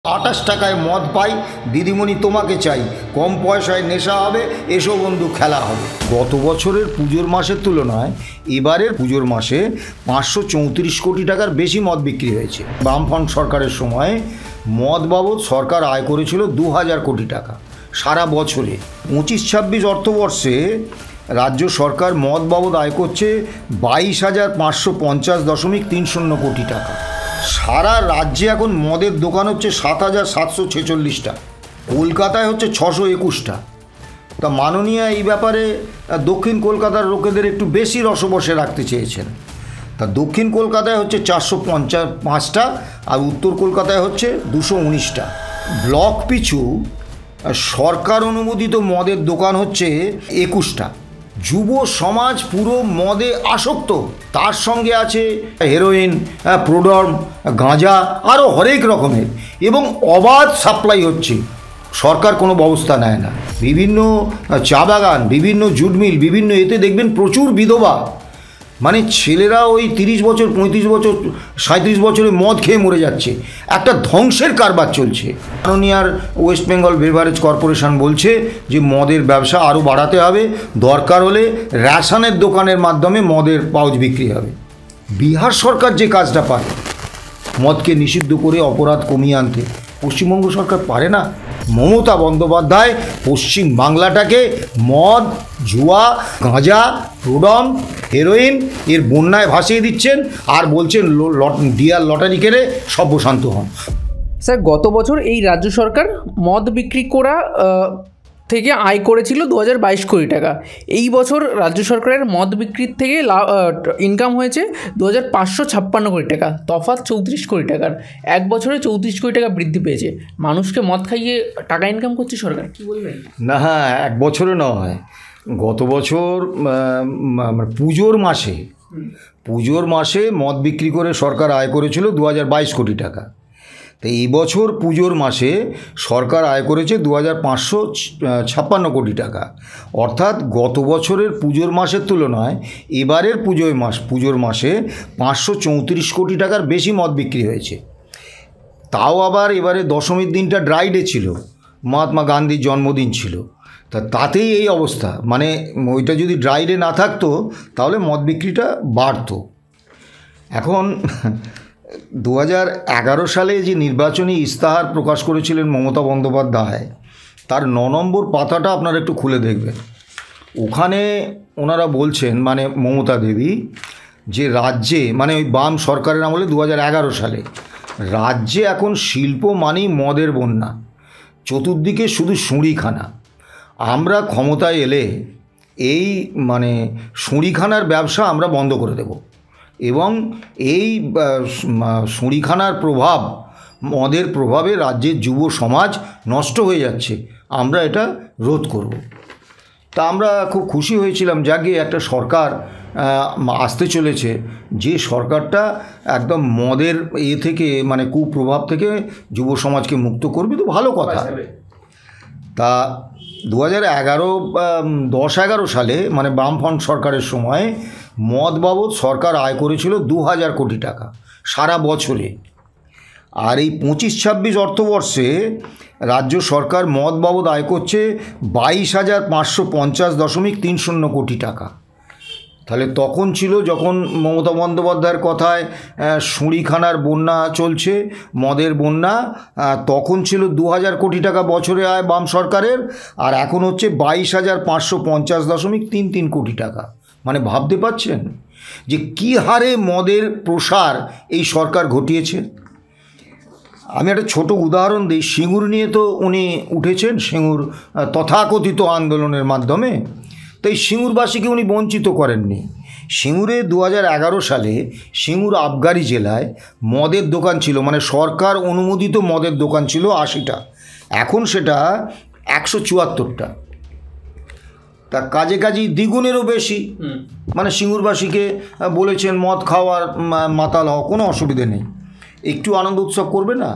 28 টাকায় মদ পাই, দিদিমণি তোমাকে চাই, কম পয়সায় নেশা হবে, এসো বন্ধু খেলা হবে। গত বছরের পুজোর মাসের তুলনায় এবারের পুজোর মাসে 534 কোটি টাকার বেশি মদ বিক্রি হয়েছে। বামফ্রন্ট সরকারের সময় মদ বাবদ সরকার আয় করেছিল 2000 কোটি টাকা সারা বছরে। 25-26 অর্থবর্ষে রাজ্য সরকার মদ বাবদ আয় করছে 22,550.30 কোটি টাকা। সারা রাজ্যে এখন মদের দোকান হচ্ছে 7,746টা, কলকাতায় হচ্ছে 621টা। তা মাননীয় এই ব্যাপারে দক্ষিণ কলকাতার লোকেদের একটু বেশি রসবসে রাখতে চেয়েছেন। তা দক্ষিণ কলকাতায় হচ্ছে 455টা আর উত্তর কলকাতায় হচ্ছে 219টা। ব্লক পিছু সরকার অনুমোদিত মদের দোকান হচ্ছে 21টা। যুব সমাজ পুরো মদে আসক্ত, তার সঙ্গে আছে হেরোইন, প্রোডর্ম, গাঁজা, আরও হরেক রকমের, এবং অবাধ সাপ্লাই হচ্ছে। সরকার কোনো ব্যবস্থা নেয় না। বিভিন্ন চা বাগান, বিভিন্ন জুট মিল, বিভিন্ন এতে দেখবেন প্রচুর বিধবা, মানে ছেলেরা ওই 30 বছর, 35 বছর, 37 বছরে মদ খেয়ে মরে যাচ্ছে। একটা ধ্বংসের কারবার চলছে। মাননীয় ওয়েস্ট বেঙ্গল বেভারেজ কর্পোরেশন বলছে যে মদের ব্যবসা আরও বাড়াতে হবে, দরকার হলে রেশনের দোকানের মাধ্যমে মদের পাউচ বিক্রি হবে। বিহার সরকার যে কাজটা পারে মদকে নিষিদ্ধ করে অপরাধ কমিয়ে আনতে, পশ্চিমবঙ্গ সরকার পারে না। মমতা বন্দ্যোপাধ্যায় পশ্চিম বাংলাটাকে মদ, জুয়া, গাঁজা, প্রোডম, হেরোইন এর বন্যায় ভাসিয়ে দিচ্ছেন আর বলছেন ডিয়ার লটারি কেড়ে সর্বশান্ত হন। স্যার, গত বছর এই রাজ্য সরকার মদ বিক্রি করা থেকে আয় করেছিল 2022 কোটি টাকা। এই বছর রাজ্য সরকারের মদ বিক্রির থেকে ইনকাম হয়েছে 2556 কোটি টাকা, তফাৎ 34 কোটি টাকার। এক বছরে 34 কোটি টাকা বৃদ্ধি পেয়েছে। মানুষকে মদ খাইয়ে টাকা ইনকাম করছে সরকার, কী বলবেন? না, এক বছরে নয়, গত বছর পুজোর মাসে মদ বিক্রি করে সরকার আয় করেছিল 2022 কোটি টাকা। তো এই বছর পুজোর মাসে সরকার আয় করেছে 2556 কোটি টাকা। অর্থাৎ গত বছরের পুজোর মাসের তুলনায় এবারের পুজোর মাসে 534 কোটি টাকার বেশি মদ বিক্রি হয়েছে। তাও আবার এবারে দশমীর দিনটা ড্রাই ডে ছিল, মহাত্মা গান্ধীর জন্মদিন ছিল। তাতেই এই অবস্থা, মানে ওইটা যদি ড্রাই ডে না থাকতো তাহলে মদ বিক্রিটা বাড়তো। এখন 2011 সালে যে নির্বাচনী ইস্তাহার প্রকাশ করেছিলেন মমতা বন্দ্যোপাধ্যায়, তার 9 নম্বর পাতাটা আপনারা একটু খুলে দেখবেন। ওখানে ওনারা বলছেন, মানে মমতা দেবী, যে রাজ্যে, মানে ওই বাম সরকারের আমলে 2011 সালে রাজ্যে এখন শিল্প মানেই মদের বন্যা, চতুর্দিকে শুধু শুঁড়িখানা। আমরা ক্ষমতায় এলে এই মানে শুঁড়িখানার ব্যবসা আমরা বন্ধ করে দেব, এবং এই শুঁড়িখানার প্রভাব, মদের প্রভাবে রাজ্যের যুব সমাজ নষ্ট হয়ে যাচ্ছে, আমরা এটা রোধ করব। তা আমরা খুব খুশি হয়েছিলাম, যাকে একটা সরকার আসতে চলেছে, যে সরকারটা একদম মদের থেকে, মানে কুপ্রভাব থেকে যুব সমাজকে মুক্ত করবে। তো ভালো কথা। তা 2010-11 সালে, মানে বামফ্রন্ট সরকারের সময় মদ বাবদ সরকার আয় করেছিল 2000 কোটি টাকা সারা বছরে। আর এই 25-26 অর্থবর্ষে রাজ্য সরকার মদ বাবদ আয় করছে 22,550.30 কোটি টাকা। তাহলে তখন ছিল, যখন মমতা বন্দ্যোপাধ্যায়ের কথায় শুঁড়িখানার বন্যা চলছে, মদের বন্যা, তখন ছিল 2000 কোটি টাকা বছরে আয় বাম সরকারের, আর এখন হচ্ছে 22,550.33 কোটি টাকা। মানে ভাবতে পারছেন যে কী হারে মদের প্রসার এই সরকার ঘটিয়েছে। আমি একটা ছোট উদাহরণ দিই। সিঙ্গুর নিয়ে তো উনি উঠেছেন, সিঙ্গুর তথাকথিত আন্দোলনের মাধ্যমে। তাই সিঙ্গুরবাসীকে উনি বঞ্চিত করেননি। সিঙ্গুরে 2011 সালে সিঙ্গুর আবগারি জেলায় মদের দোকান ছিল, মানে সরকার অনুমোদিত মদের দোকান ছিল 80টা, এখন সেটা 174টা। তা কাজে দ্বিগুণেরও বেশি। মানে সিঙ্গুরবাসীকে বলেছেন মদ খাওয়ার, মাতাল হওয়া, কোনো অসুবিধে নেই, একটু আনন্দ উৎসব করবে না।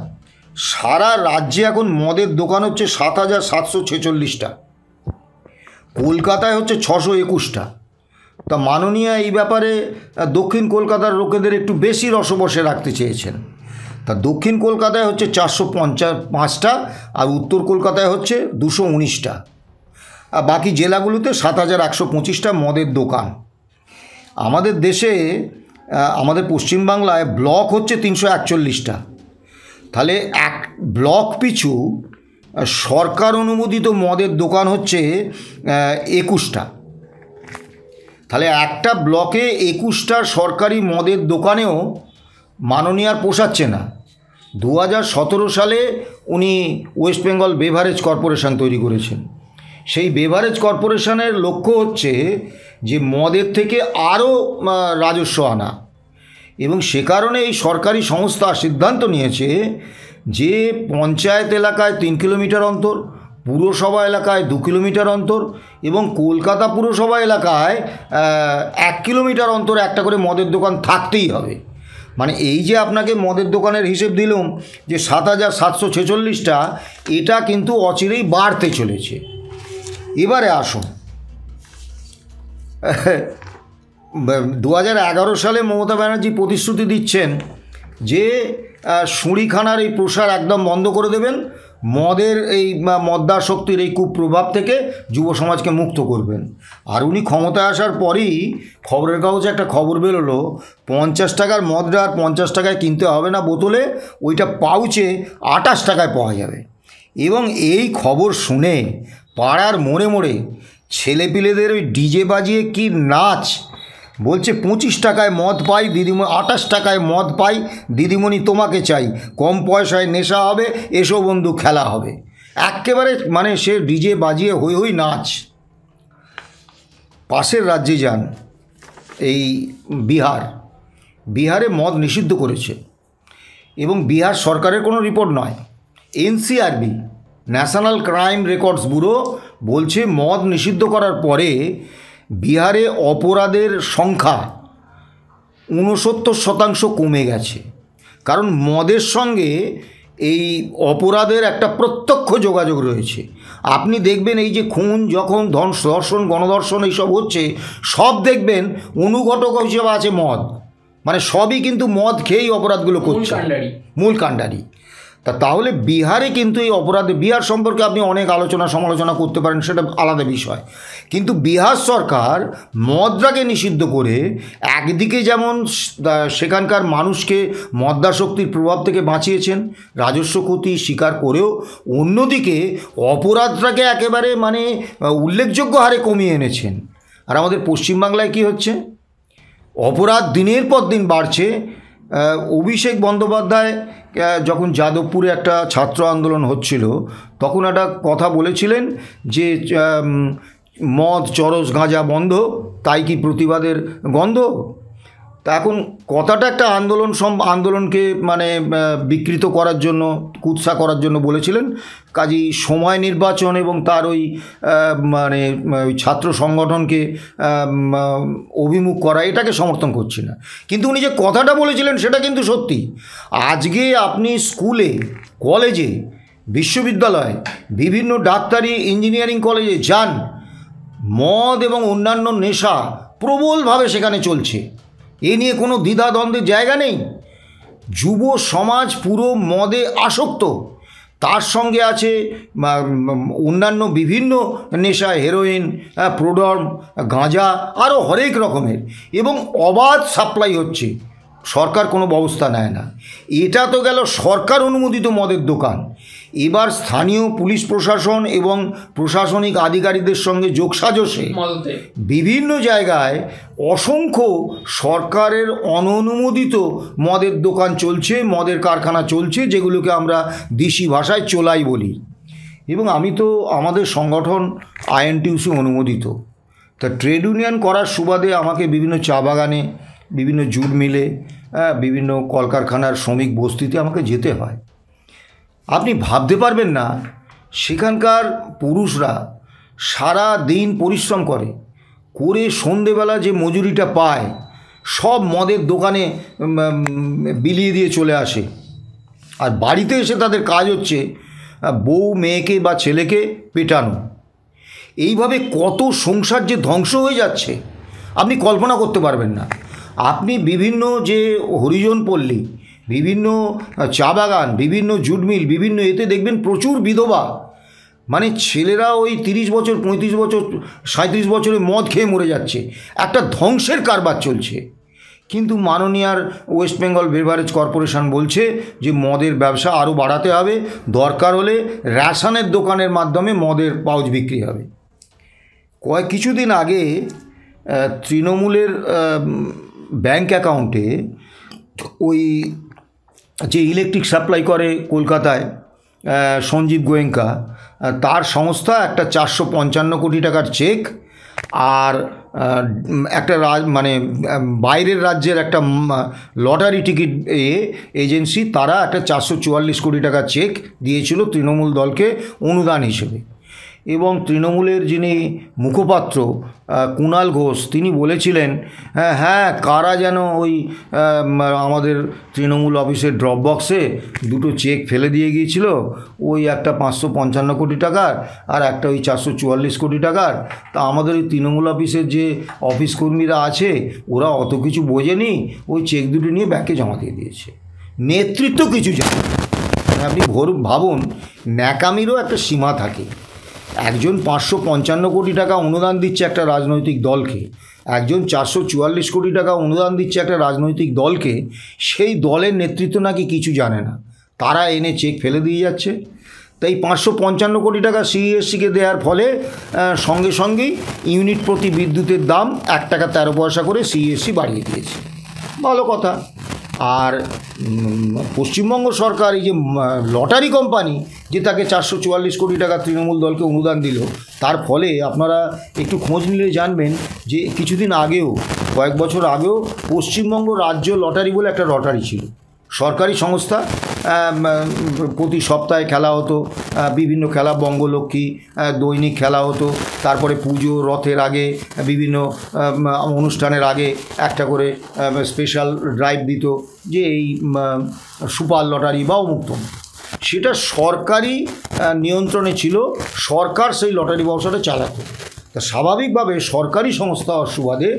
সারা রাজ্যে এখন মদের দোকান হচ্ছে 7,746টা, কলকাতায় হচ্ছে 621টা। তা মাননীয় এই ব্যাপারে দক্ষিণ কলকাতার লোকেদের একটু বেশি রসবসে রাখতে চেয়েছেন। তা দক্ষিণ কলকাতায় হচ্ছে 455টা, আর উত্তর কলকাতায় হচ্ছে 219টা, আর বাকি জেলাগুলোতে 7125টা মদের দোকান। আমাদের দেশে আমাদের পশ্চিমবাংলায় ব্লক হচ্ছে 341টা। তাহলে এক ব্লক পিছু সরকার অনুমোদিত মদের দোকান হচ্ছে 21টা। তাহলে একটা ব্লকে 21টা সরকারি মদের দোকানেও মাননীয়ার পোষাচ্ছে না। 2017 সালে উনি ওয়েস্ট বেঙ্গল বেভারেজ কর্পোরেশন তৈরি করেছেন। সেই বেভারেজ কর্পোরেশনের লক্ষ্য হচ্ছে যে মদের থেকে আরও রাজস্ব আনা, এবং সে কারণে এই সরকারি সংস্থা সিদ্ধান্ত নিয়েছে যে পঞ্চায়েত এলাকায় 3 কিলোমিটার অন্তর, পুরসভা এলাকায় 2 কিলোমিটার অন্তর এবং কলকাতা পুরসভা এলাকায় 1 কিলোমিটার অন্তর একটা করে মদের দোকান থাকতেই হবে। মানে এই যে আপনাকে মদের দোকানের হিসেব দিলাম যে 7746টা, এটা কিন্তু অচিরেই বাড়তে চলেছে। এবারে আসুন, 2011 সালে মমতা ব্যানার্জি প্রতিশ্রুতি দিচ্ছেন যে শুঁড়িখানার এই প্রসার একদম বন্ধ করে দেবেন, মদের এই মদ্যাসক্তির এই কুপ্রভাব থেকে যুব সমাজকে মুক্ত করবেন। আর উনি ক্ষমতায় আসার পরই খবরের কাগজে একটা খবর বেরোলো, 50 টাকার মদটা আর 50 টাকায় কিনতে হবে না বোতলে, ওইটা পাউচে 28 টাকায় পাওয়া যাবে। এবং এই খবর শুনে পাড়ার মোড়ে মোড়ে ছেলেপিলেদের ওই ডিজে বাজিয়ে কি নাচ, বলছে 25 টাকায় মদ পাই দিদিমণি, 28 টাকায় মদ পাই দিদিমণি, তোমাকে চাই, কম পয়সায় নেশা হবে, এসো বন্ধু খেলা হবে। একেবারে মানে সে ডিজে বাজিয়ে হই হই নাচ। পাশের রাজ্যে যান, এই বিহারে মদ নিষিদ্ধ করেছে, এবং বিহার সরকারের কোনো রিপোর্ট নয়, NCRB national crime records bureau বলছে মদ নিষিদ্ধ করার পরে বিহারে অপরাধের সংখ্যা 69% কমে গেছে। কারণ মদের সঙ্গে এই অপরাধের একটা প্রত্যক্ষ যোগাযোগ রয়েছে। আপনি দেখবেন এই যে খুন, যখন ধর্ষণ, গণধর্ষণ এইসব হচ্ছে, সব দেখবেন অনুঘটক হিসেবে আছে মদ। মানে সবই কিন্তু মদ খেয়েই অপরাধগুলো করছে, মূল কাণ্ডারি। তাহলে বিহারে কিন্তু এই অপরাধে, বিহার সম্পর্কে আপনি অনেক আলোচনা সমালোচনা করতে পারেন, সেটা আলাদা বিষয়, কিন্তু বিহার সরকার মদটাকে নিষিদ্ধ করে একদিকে যেমন সেখানকার মানুষকে মদ্যাসক্তির প্রভাব থেকে বাঁচিয়েছেন, রাজস্ব ক্ষতি স্বীকার করেও, অন্যদিকে অপরাধটাকে একেবারে মানে উল্লেখযোগ্য হারে কমিয়ে এনেছেন। আর আমাদের পশ্চিমবাংলায় কি হচ্ছে, অপরাধ দিনের পর দিন বাড়ছে। অভিষেক বন্দ্যোপাধ্যায় যখন যাদবপুরে একটা ছাত্র আন্দোলন হচ্ছিল, তখন একটা কথা বলেছিলেন যে মদ, চরস, গাঁজা বন্ধ, তাই কি প্রতিবাদের গন্ধ। তা এখন কথাটা একটা আন্দোলনকে মানে বিকৃত করার জন্য, কুৎসা করার জন্য বলেছিলেন। কাজেই সময় নির্বাচন এবং তার ওই মানে ওই ছাত্র সংগঠনকে অভিমুখ করা, এটাকে সমর্থন করছি না। কিন্তু উনি যে কথাটা বলেছিলেন সেটা কিন্তু সত্যি। আজকে আপনি স্কুলে, কলেজে, বিশ্ববিদ্যালয়ে, বিভিন্ন ডাক্তারি, ইঞ্জিনিয়ারিং কলেজে যান, মদ এবং অন্যান্য নেশা প্রবলভাবে সেখানে চলছে। এ নিয়ে কোনো দ্বিধাদ্বন্দ্বের জায়গা নেই। যুব সমাজ পুরো মদে আসক্ত, তার সঙ্গে আছে অন্যান্য বিভিন্ন নেশা, হেরোইন, প্রোডর্ম, গাঁজা, আরও হরেক রকমের, এবং অবাধ সাপ্লাই হচ্ছে, সরকার কোনো ব্যবস্থা নেয় না। এটা তো গেল সরকার অনুমোদিত মদের দোকান। এবার স্থানীয় পুলিশ প্রশাসন এবং প্রশাসনিক আধিকারিকদের সঙ্গে যোগসাজশে বিভিন্ন জায়গায় অসংখ্য সরকারের অননুমোদিত মদের দোকান চলছে, মদের কারখানা চলছে, যেগুলোকে আমরা দেশি ভাষায় চোলাই বলি। এবং আমি তো, আমাদের সংগঠন আইএনটিইউসি অনুমোদিত, তা ট্রেড ইউনিয়ন করার সুবাদে আমাকে বিভিন্ন চা বাগানে, বিভিন্ন জুট মিলে, বিভিন্ন কলকারখানার শ্রমিক বস্তিতে আমাকে যেতে হয়। আপনি ভাবতে পারবেন না, সেখানকার পুরুষরা সারা দিন পরিশ্রম করে, সন্ধেবেলা যে মজুরিটা পায় সব মদের দোকানে বিলিয়ে দিয়ে চলে আসে। আর বাড়িতে এসে তাদের কাজ হচ্ছে বউ, মেয়েকে বা ছেলেকে পেটানো। এইভাবে কত সংসার যে ধ্বংস হয়ে যাচ্ছে আপনি কল্পনা করতে পারবেন না। আপনি বিভিন্ন যে হরিজন পল্লী, বিভিন্ন চা বাগান, বিভিন্ন জুট মিল, বিভিন্ন এতে দেখবেন প্রচুর বিধবা, মানে ছেলেরা ওই 30 বছর 35 বছর 37 বছরে মদ খেয়ে মরে যাচ্ছে, একটা ধ্বংসের কারবার চলছে। কিন্তু মাননীয়ার ওয়েস্ট বেঙ্গল বেভারেজ কর্পোরেশন বলছে যে মদের ব্যবসা আরও বাড়াতে হবে, দরকার হলে রেশনের দোকানের মাধ্যমে মদের পাউচ বিক্রি হবে। কিছুদিন আগে তৃণমূলের ব্যাংক অ্যাকাউন্টে ওই যে ইলেকট্রিক সাপ্লাই করে কলকাতায় সঞ্জীব গোয়েঙ্কা, তার সংস্থা একটা 455 কোটি টাকার চেক আর একটা মানে বাইরের রাজ্যের একটা লটারি টিকিট এজেন্সি, তারা একটা 444 কোটি টাকার চেক দিয়েছিল তৃণমূল দলকে অনুদান হিসেবে। এবং তৃণমূলের যিনি মুখপাত্র কুণাল ঘোষ, তিনি বলেছিলেন হ্যাঁ কারা যেন ওই আমাদের তৃণমূল অফিসের ড্রপ বক্সে দুটো চেক ফেলে দিয়ে গিয়েছিল, ওই একটা 555 কোটি টাকার আর একটা ওই 444 কোটি টাকার। তা আমাদের ওই তৃণমূল অফিসের যে অফিস কর্মীরা আছে ওরা অত কিছু বোঝেনি, ওই চেক দুটো নিয়ে ব্যাংকে জমা দিয়ে দিয়েছে। নেতৃত্ব কিছু জানে। আপনি ভাবুন, ন্যাকামিরও একটা সীমা থাকে। একজন 555 কোটি টাকা অনুদান দিচ্ছে একটা রাজনৈতিক দলকে, একজন 444 কোটি টাকা অনুদান দিচ্ছে একটা রাজনৈতিক দলকে, সেই দলের নেতৃত্ব নাকি কিছু জানে না, তারা এনে চেক ফেলে দিয়ে যাচ্ছে। তাই 555 কোটি টাকা সিইএসসিকে দেওয়ার ফলে সঙ্গে সঙ্গেই ইউনিট প্রতি বিদ্যুতের দাম 1 টাকা 13 পয়সা করে সিইএসসি বাড়িয়ে দিয়েছে, ভালো কথা। আর পশ্চিমবঙ্গ সরকার এই যে লটারি কোম্পানি যে তাকে 444 কোটি টাকা তৃণমূল দলকে অনুদান দিল, তার ফলে আপনারা একটু খোঁজ নিলে জানবেন যে কিছুদিন আগেও, কয়েক বছর আগেও পশ্চিমবঙ্গ রাজ্য লটারি বলে একটা লটারি ছিল, সরকারি সংস্থা। প্রতি সপ্তাহে খেলা হতো বিভিন্ন খেলা, বঙ্গলক্ষ্মী, দৈনিক খেলা হতো, তারপরে পুজো রথের আগে বিভিন্ন অনুষ্ঠানের আগে একটা করে স্পেশাল ড্রাইভ দিত যে এই সুপার লটারি বা অমুক্ত। সেটা সরকারি নিয়ন্ত্রণে ছিল, সরকার সেই লটারি ব্যবসাটা চালাতো। তা স্বাভাবিকভাবে সরকারি সংস্থা হওয়ার সুবাদে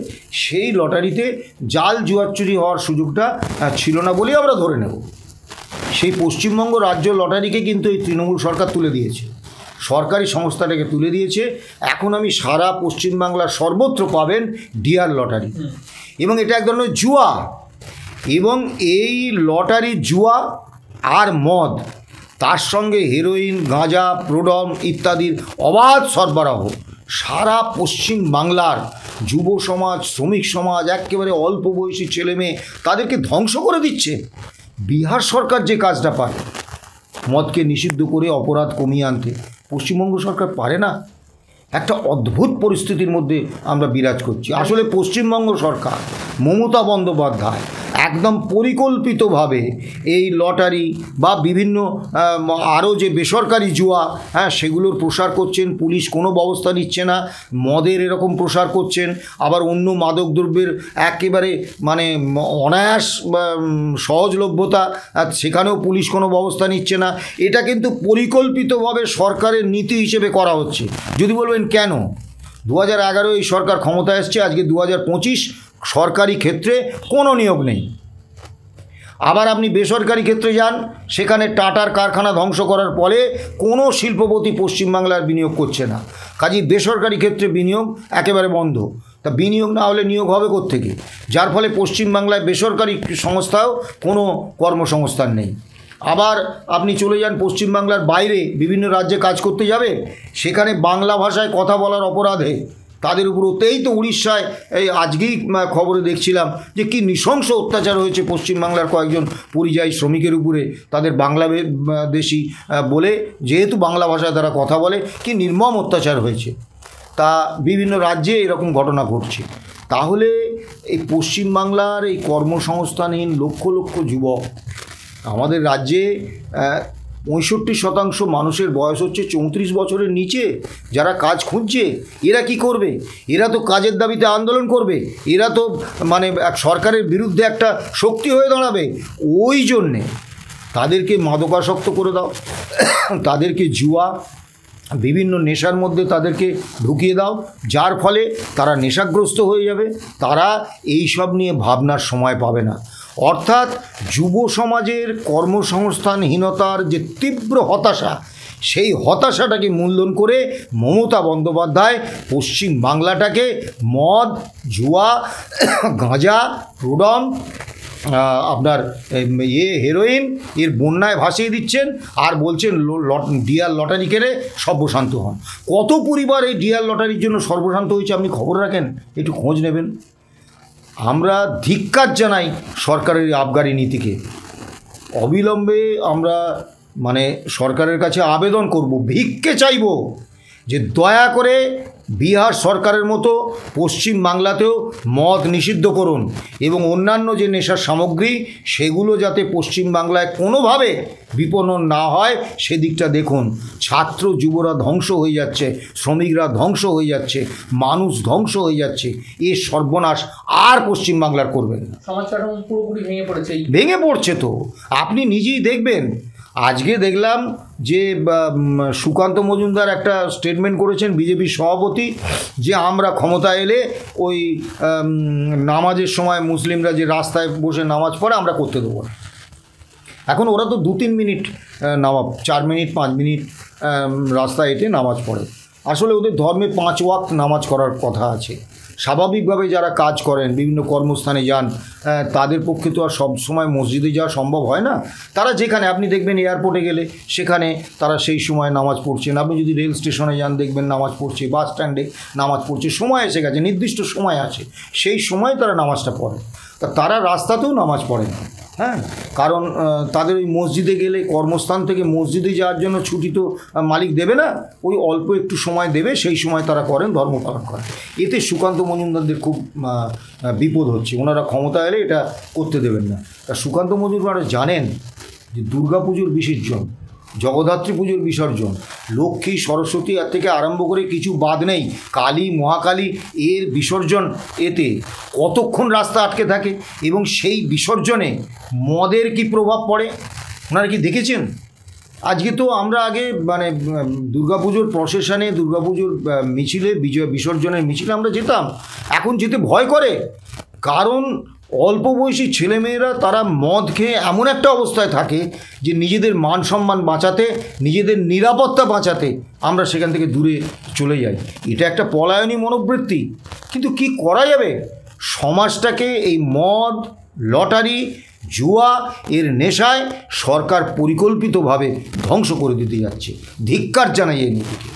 সেই লটারিতে জাল জুয়াচুরি হওয়ার সুযোগটা ছিল না বলেই আমরা ধরে নেব। সেই পশ্চিমবঙ্গ রাজ্য লটারিকে কিন্তু এই তৃণমূল সরকার তুলে দিয়েছে, সরকারি সংস্থাটাকে তুলে দিয়েছে। এখন আমি সারা পশ্চিমবাংলার সর্বত্র পাবেন ডিয়ার লটারি, এবং এটা এক ধরনের জুয়া। এবং এই লটারি জুয়া আর মদ, তার সঙ্গে হেরোইন, গাঁজা, প্রোডম ইত্যাদির অবাধ সরবরাহ সারা পশ্চিম বাংলার যুব সমাজ, শ্রমিক সমাজ, একেবারে অল্প বয়সী ছেলে মেয়ে, তাদেরকে ধ্বংস করে দিচ্ছে। বিহার সরকার যে কাজটা পারে মদকে নিষিদ্ধ করে অপরাধ কমিয়ে আনতে, পশ্চিমবঙ্গ সরকার পারে না। একটা অদ্ভুত পরিস্থিতির মধ্যে আমরা বিরাজ করছি। আসলে পশ্চিমবঙ্গ সরকার, মমতা বন্দ্যোপাধ্যায় একদম পরিকল্পিতভাবে এই লটারি বা বিভিন্ন আরও যে বেসরকারি জুয়া সেগুলোর প্রসার করছেন। পুলিশ কোনো ব্যবস্থা নিচ্ছে না, মদের এরকম প্রসার করছেন, আবার অন্য মাদকদ্রব্যের একেবারে মানে অনায়াস সহজলভ্যতা, সেখানেও পুলিশ কোনো ব্যবস্থা নিচ্ছে না। এটা কিন্তু পরিকল্পিতভাবে সরকারের নীতি হিসেবে করা হচ্ছে। যদি বলবেন কেন, 2011 এই সরকার ক্ষমতায় এসছে, আজকে 2025, সরকারি ক্ষেত্রে কোনো নিয়োগ নেই। আবার আপনি বেসরকারি ক্ষেত্রে যান, সেখানে টাটার কারখানা ধ্বংস করার ফলে কোনো শিল্পপতি পশ্চিমবাংলার বিনিয়োগ করছে না। কাজেই বেসরকারি ক্ষেত্রে বিনিয়োগ একেবারে বন্ধ। তা বিনিয়োগ না হলে নিয়োগ হবে কোত্থেকে? যার ফলে পশ্চিমবাংলায় বেসরকারি সংস্থাও কোনো কর্মসংস্থান নেই। আবার আপনি চলে যান পশ্চিমবাংলার বাইরে, বিভিন্ন রাজ্যে কাজ করতে যাবে, সেখানে বাংলা ভাষায় কথা বলার অপরাধে তাদের উপর, এই তো উড়িষ্যায় এই আজকেই খবরে দেখছিলাম যে কি নৃশংস অত্যাচার হয়েছে পশ্চিমবাংলার কয়েকজন পরিযায়ী শ্রমিকের উপরে, তাদের বাংলাদেশি বলে, যেহেতু বাংলা ভাষায় তারা কথা বলে, কি নির্মম অত্যাচার হয়েছে। তা বিভিন্ন রাজ্যে এরকম ঘটনা ঘটছে। তাহলে এই পশ্চিমবাংলার এই কর্মসংস্থানহীন লক্ষ লক্ষ যুবক, আমাদের রাজ্যে 65% মানুষের বয়স হচ্ছে 34 বছরের নিচে, যারা কাজ খুঁজছে, এরা কি করবে? এরা তো কাজের দাবিতে আন্দোলন করবে, এরা তো মানে সরকারের বিরুদ্ধে একটা শক্তি হয়ে দাঁড়াবে। ওই জন্যে তাদেরকে মাদকাসক্ত করে দাও, তাদেরকে জুয়া, বিভিন্ন নেশার মধ্যে তাদেরকে ঢুকিয়ে দাও, যার ফলে তারা নেশাগ্রস্ত হয়ে যাবে, তারা এই সব নিয়ে ভাবনার সময় পাবে না। অর্থাৎ যুব সমাজের কর্মসংস্থানহীনতার যে তীব্র হতাশা, সেই হতাশাটাকে মূল্যায়ন করে মমতা বন্দ্যোপাধ্যায় পশ্চিম বাংলাটাকে মদ, জুয়া, গাঁজা, প্রোডম, আপনার হেরোইন এর বন্যায় ভাসিয়ে দিচ্ছেন, আর বলছেন ডিয়ার লটারি কেড়ে সর্বশান্ত হন। কত পরিবার এই ডিয়ার লটারির জন্য সর্বশান্ত হয়েছে আপনি খবর রাখেন? একটু খোঁজ নেবেন। আমরা ধিক্কার জানাই সরকারের আবগারি নীতিকে। অবিলম্বে আমরা সরকারের কাছে আবেদন করব, ভিক্ষে চাইব যে দয়া করে বিহার সরকারের মতো পশ্চিম বাংলাতেও মদ নিষিদ্ধ করুন এবং অন্যান্য যে নেশার সামগ্রী সেগুলো যাতে পশ্চিম বাংলায় কোনোভাবে বিপণন না হয় সেদিকটা দেখুন। ছাত্র যুবরা ধ্বংস হয়ে যাচ্ছে, শ্রমিকরা ধ্বংস হয়ে যাচ্ছে, মানুষ ধ্বংস হয়ে যাচ্ছে। এর সর্বনাশ আর পশ্চিম বাংলার করবেন না। সমাজ কাঠামো পুরোপুরি ভেঙে পড়ছে তো, আপনি নিজেই দেখবেন। আজকে দেখলাম যে সুকান্ত মজুমদার একটা স্টেটমেন্ট করেছেন, বিজেপির সভাপতি, যে আমরা ক্ষমতা এলে ওই নামাজের সময় মুসলিমরা যে রাস্তায় বসে নামাজ পড়ে আমরা করতে দেবো না। এখন ওরা তো 2-3 মিনিট 4 মিনিট 5 মিনিট রাস্তায় হেঁটে নামাজ পড়ে। আসলে ওদের ধর্মে 5 ওয়াক্ত নামাজ করার কথা আছে। স্বাভাবিকভাবে যারা কাজ করেন, বিভিন্ন কর্মস্থানে যান, তাদের পক্ষে তো আর সব সময় মসজিদে যাওয়া সম্ভব হয় না। তারা যেখানে, আপনি দেখবেন এয়ারপোর্টে গেলে সেখানে তারা সেই সময় নামাজ পড়ছেন। আপনি যদি রেল স্টেশনে যান দেখবেন নামাজ পড়ছে, বাস স্ট্যান্ডে নামাজ পড়ছে। সময় এসে গেছে, নির্দিষ্ট সময় আছে, সেই সময় তারা নামাজটা পড়ে। তারা রাস্তাতেও নামাজ পড়ে না, হ্যাঁ, কারণ তাদের ওই মসজিদে গেলে, কর্মস্থান থেকে মসজিদে যাওয়ার জন্য ছুটি তো মালিক দেবে না, ওই অল্প একটু সময় দেবে, সেই সময় তারা করেন, ধর্ম পালন করেন। এতে সুকান্ত মজুমদারদের খুব বিপদ হচ্ছে। ওনারা ক্ষমতা এলে এটা করতে দেবেন না। তা সুকান্ত মজুমদার জানেন যে দুর্গাপুজোর বিসর্জন, জগদ্ধাত্রী পুজোর বিসর্জন, লক্ষ্মী, সরস্বতী আর থেকে আরম্ভ করে কিছু বাদ নেই, কালী, মহাকালী এর বিসর্জন, এতে কতক্ষণ রাস্তা আটকে থাকে এবং সেই বিসর্জনে মদের কি প্রভাব পড়ে ওনারা কি দেখেছেন? আজকে তো আমরা আগে দুর্গাপুজোর প্রসেশনে, দুর্গাপুজোর মিছিলে, বিসর্জনের মিছিলে আমরা যেতাম, এখন যেতে ভয় করে। কারণ অল্প বয়সী ছেলেমেয়েরা তারা মদ খেয়ে এমন একটা অবস্থায় থাকে যে নিজেদের মান সম্মান বাঁচাতে, নিজেদের নিরাপত্তা বাঁচাতে আমরা সেখান থেকে দূরে চলে যাই। এটা একটা পলায়নী মনোবৃত্তি। কিন্তু কি করা যাবে? সমাজটাকে এই মদ, লটারি, জুয়া এর নেশায় সরকার পরিকল্পিতভাবে ধ্বংস করে দিতে যাচ্ছে। ধিক্কার জানাই এই নীতিকে।